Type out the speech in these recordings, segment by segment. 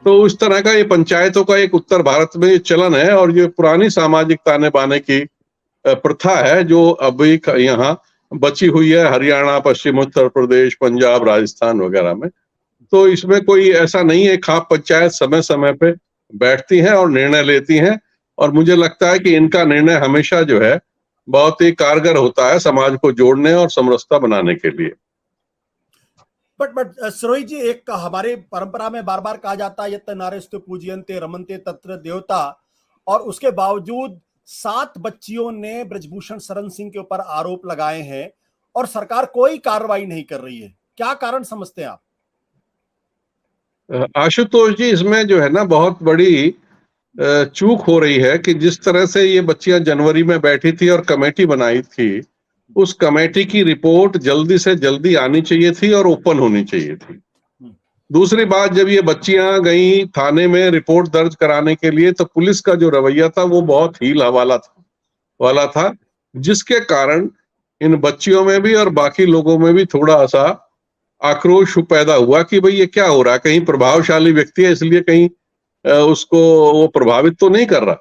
तो उस तरह का ये पंचायतों का एक उत्तर भारत में ये चलन है, और ये पुरानी सामाजिक ताने बाने की प्रथा है जो अभी यहाँ बची हुई है हरियाणा, पश्चिम उत्तर प्रदेश, पंजाब, राजस्थान वगैरह में। तो इसमें कोई ऐसा नहीं है, खाप पंचायत समय समय पे बैठती हैं और निर्णय लेती हैं, और मुझे लगता है कि इनका निर्णय हमेशा जो है बहुत ही कारगर होता है समाज को जोड़ने और समरसता बनाने के लिए। बट सिरोही जी, एक हमारे परंपरा में बार बार कहा जाता है यत् नारेस्तु पूजयन्ते रमन्ते तत्र देवता, और उसके बावजूद 7 बच्चियों ने ब्रजभूषण शरण सिंह के ऊपर आरोप लगाए हैं और सरकार कोई कार्रवाई नहीं कर रही है। क्या कारण समझते हैं आप? आशुतोष जी, इसमें जो है ना बहुत बड़ी चूक हो रही है कि जिस तरह से ये बच्चियां जनवरी में बैठी थी और कमेटी बनाई थी, उस कमेटी की रिपोर्ट जल्दी से जल्दी आनी चाहिए थी और ओपन होनी चाहिए थी। दूसरी बात, जब ये बच्चियां गई थाने में रिपोर्ट दर्ज कराने के लिए, तो पुलिस का जो रवैया था वो बहुत हील हवाला था, जिसके कारण इन बच्चियों में भी और बाकी लोगों में भी थोड़ा सा आक्रोश पैदा हुआ कि भाई ये क्या हो रहा है, कहीं प्रभावशाली व्यक्ति है इसलिए कहीं उसको वो प्रभावित तो नहीं कर रहा।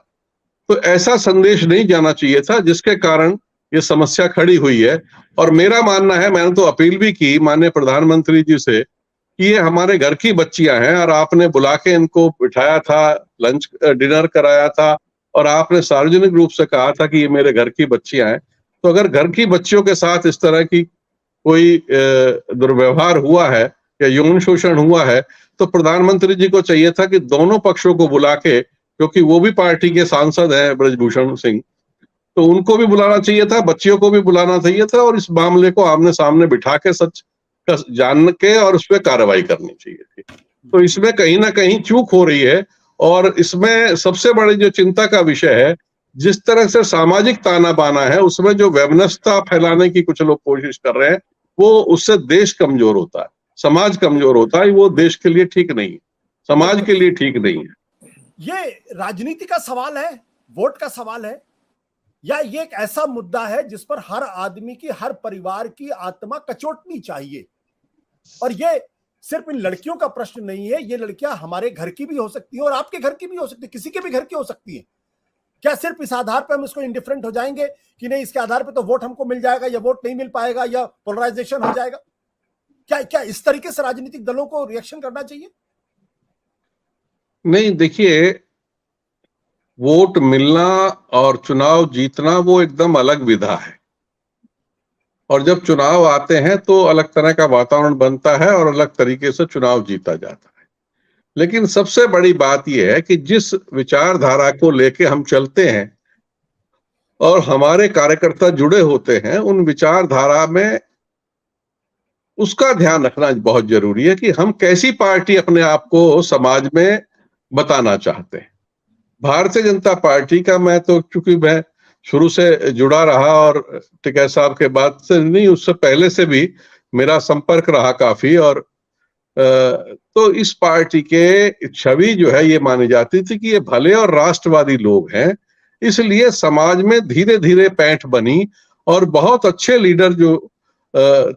तो ऐसा संदेश नहीं जाना चाहिए था, जिसके कारण ये समस्या खड़ी हुई है। और मेरा मानना है, मैंने तो अपील भी की माननीय प्रधानमंत्री जी से कि ये हमारे घर की बच्चियां हैं और आपने बुला के इनको बिठाया था, लंच डिनर कराया था, और आपने सार्वजनिक रूप से कहा था कि ये मेरे घर की बच्चियां हैं। तो अगर घर की बच्चियों के साथ इस तरह की कोई दुर्व्यवहार हुआ है या यौन शोषण हुआ है, तो प्रधानमंत्री जी को चाहिए था कि दोनों पक्षों को बुला के, क्योंकि वो भी पार्टी के सांसद हैं ब्रजभूषण सिंह, तो उनको भी बुलाना चाहिए था, बच्चियों को भी बुलाना चाहिए था, और इस मामले को आमने सामने बिठा के सच का जान के और उस पर कार्रवाई करनी चाहिए थी। तो इसमें कहीं ना कहीं चूक हो रही है, और इसमें सबसे बड़ी जो चिंता का विषय है, जिस तरह से सामाजिक ताना बाना है, उसमें जो वैमनस्यता फैलाने की कुछ लोग कोशिश कर रहे हैं, वो उससे देश कमजोर होता है, समाज कमजोर होता है। वो देश के लिए ठीक नहीं है, समाज के लिए ठीक नहीं है। ये राजनीति का सवाल है, वोट का सवाल है, या ये एक ऐसा मुद्दा है जिस पर हर आदमी की, हर परिवार की आत्मा कचोटनी चाहिए? और ये सिर्फ इन लड़कियों का प्रश्न नहीं है, ये लड़कियां हमारे घर की भी हो सकती हैं और आपके घर की भी हो सकती है, किसी के भी घर की हो सकती है। क्या सिर्फ इस आधार पर हम इसको इंडिफरेंट हो जाएंगे कि नहीं, इसके आधार पर तो वोट हमको मिल जाएगा या वोट नहीं मिल पाएगा या पोलराइजेशन हो जाएगा? क्या इस तरीके से राजनीतिक दलों को रिएक्शन करना चाहिए? नहीं, देखिए, वोट मिलना और चुनाव जीतना वो एकदम अलग विधा है, और जब चुनाव आते हैं तो अलग तरह का वातावरण बनता है और अलग तरीके से चुनाव जीता जाता है। लेकिन सबसे बड़ी बात यह है कि जिस विचारधारा को लेके हम चलते हैं और हमारे कार्यकर्ता जुड़े होते हैं, उन विचारधारा में उसका ध्यान रखना बहुत जरूरी है कि हम कैसी पार्टी अपने आप को समाज में बताना चाहते हैं। भारतीय जनता पार्टी का, मैं तो चूंकि मैं शुरू से जुड़ा रहा और टिकैत साहब के बाद से नहीं, उससे पहले से भी मेरा संपर्क रहा काफी, और तो इस पार्टी के छवि जो है ये मानी जाती थी कि ये भले और राष्ट्रवादी लोग हैं, इसलिए समाज में धीरे धीरे पैठ बनी और बहुत अच्छे लीडर जो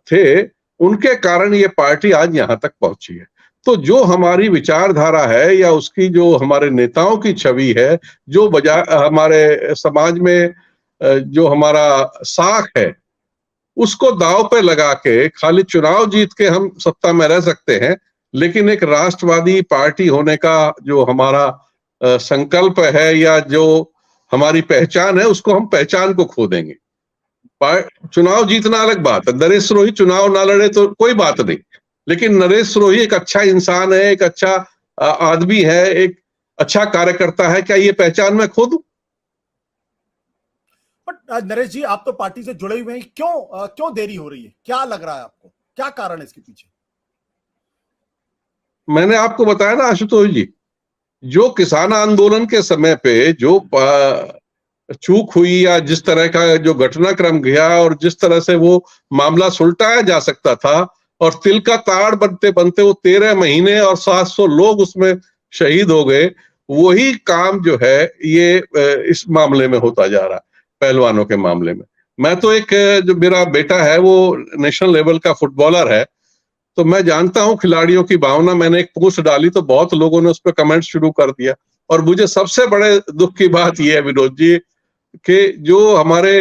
थे, उनके कारण ये पार्टी आज यहां तक पहुंची है। तो जो हमारी विचारधारा है या उसकी जो हमारे नेताओं की छवि है, जो हमारे समाज में जो हमारा साख है, उसको दांव पे लगा के खाली चुनाव जीत के हम सत्ता में रह सकते हैं, लेकिन एक राष्ट्रवादी पार्टी होने का जो हमारा संकल्प है या जो हमारी पहचान है, उसको हम पहचान को खो देंगे। चुनाव जीतना अलग बात है, नरेश सिरोही चुनाव ना लड़े तो कोई बात नहीं, लेकिन नरेश सिरोही एक अच्छा इंसान है, एक अच्छा आदमी है, एक अच्छा कार्यकर्ता है, क्या ये पहचान मैं खो दूं? बट नरेश जी, आप तो पार्टी से जुड़े हुए हैं, क्यों देरी हो रही है? क्या लग रहा है आपको, क्या कारण है इसके पीछे? मैंने आपको बताया ना आशुतोष जी, जो किसान आंदोलन के समय पे जो चूक हुई या जिस तरह का जो घटनाक्रम गया और जिस तरह से वो मामला सुलटाया जा सकता था, और तिल का ताड़ बनते बनते वो 13 महीने और 700 लोग उसमें शहीद हो गए, वही काम जो है ये इस मामले में होता जा रहा है, पहलवानों के मामले में। मैं तो जो मेरा बेटा है वो नेशनल लेवल का फुटबॉलर है, तो मैं जानता हूं खिलाड़ियों की भावना। मैंने एक पोस्ट डाली तो बहुत लोगों ने उस पर कमेंट शुरू कर दिया। और मुझे सबसे बड़े दुख की बात यह है विनोद जी कि जो हमारे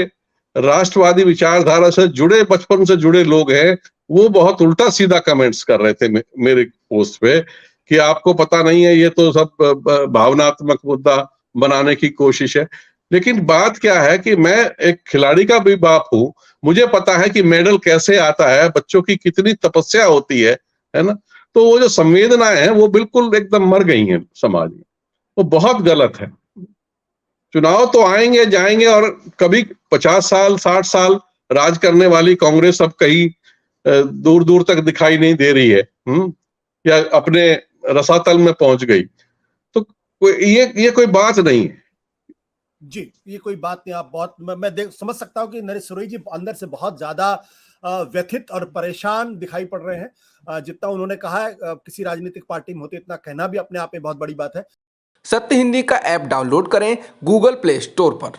राष्ट्रवादी विचारधारा से जुड़े, बचपन से जुड़े लोग हैं, वो बहुत उल्टा सीधा कमेंट्स कर रहे थे मेरे पोस्ट पे कि आपको पता नहीं है, ये तो सब भावनात्मक मुद्दा बनाने की कोशिश है। लेकिन बात क्या है कि मैं एक खिलाड़ी का भी बाप हूं, मुझे पता है कि मेडल कैसे आता है, बच्चों की कितनी तपस्या होती है ना। तो वो जो संवेदनाएं हैं वो बिल्कुल एकदम मर गई हैं समाज में, वो बहुत गलत है। चुनाव तो आएंगे जाएंगे और कभी 50 साल 60 साल राज करने वाली कांग्रेस अब कहीं दूर दूर तक दिखाई नहीं दे रही है, या अपने रसातल में पहुंच गई। तो ये कोई बात नहीं है जी। ये कोई बात नहीं। आप बहुत मैं समझ सकता हूं कि नरेश सुरई जी अंदर से बहुत ज्यादा व्यथित और परेशान दिखाई पड़ रहे हैं। जितना उन्होंने कहा है किसी राजनीतिक पार्टी में होते, इतना कहना भी अपने आप में बहुत बड़ी बात है। सत्य हिंदी का ऐप डाउनलोड करें गूगल प्ले स्टोर पर।